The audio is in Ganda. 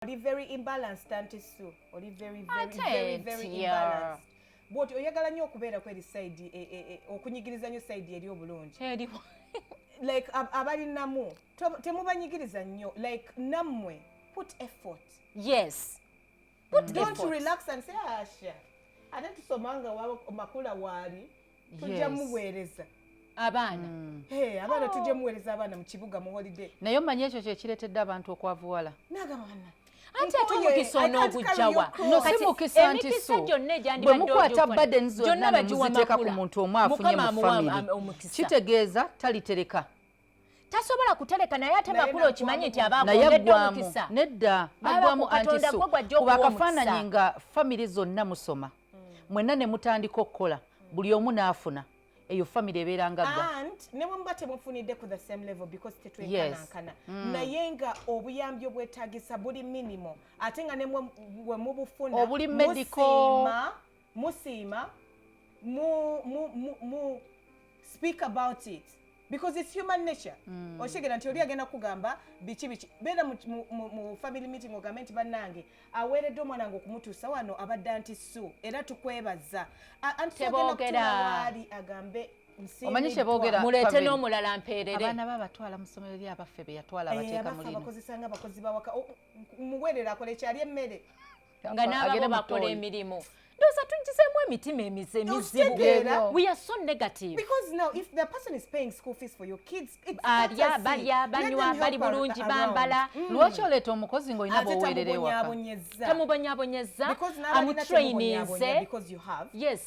Oli very imbalanced anti Sue. Oli very imbalanced. But oyagala nnyo okubeera kweri side okunyigiriza nnyo side eri obulungi. Like abali namu temubanyigiriza nnyo like namwe put effort. Yes. Don't relax and say asha. Ate tusomanga wabo makula wali tujja muweereza abaana. Abaana tujja muweereza abaana mu kibuga mu holiday. Naye omanyi ekyo kye kireetedde abantu okwavuwala. Nagabana. Ate atumukisa on'ogujjawa. No si mukisa nti so. Bwe mukwata burden zonna ne muziteeka ku muntu omu afunye mu family. Kitegeeza talitereka. Tasobola kutereka naye ate makulu okimanyi nti abaagondedde omukisa. Nedda bagwamu anti so. Kuba akafaananyi nga family zonna musoma. Mwenna ne mutandika okukola buli omu n'afuna. Eyo family ebeeranga gga. And ne bwe temufunidde ku the same level because tetwekanankana. Naye nga obuyambi obwetaagisa buli minimum. Ate nga ne bwe mubufuna obuli medical musiima mu speak about it. Because it's human nature. Oshigera nti oli agenda kugamba biki beera mu family meeting ogambe nti bannange aweeredde omwana wange okumutuusa wano abadde anti Sue era tukwebaza. Anti wali agambe omanyi kye boogera muleete n'omulala mpeerere. Abaana babatwala mu ssomero eri abaffe be yatwala abateeka mu lino. Abakozesa nga abakozi bawaka muweerera akole kyali emmere. Nga n'ababo bakola emirimu. Ndoza tunjisemu emitima emizibu. We are so negative. Because now if the person is paying school fees for your kids, it's balya banywa bali bulungi bambala. Lwaki oleeta omukozi ng'olina bw'oweerera ewaka? Tamubonyabonyeza. Because now amutraininze. because you have. Yes.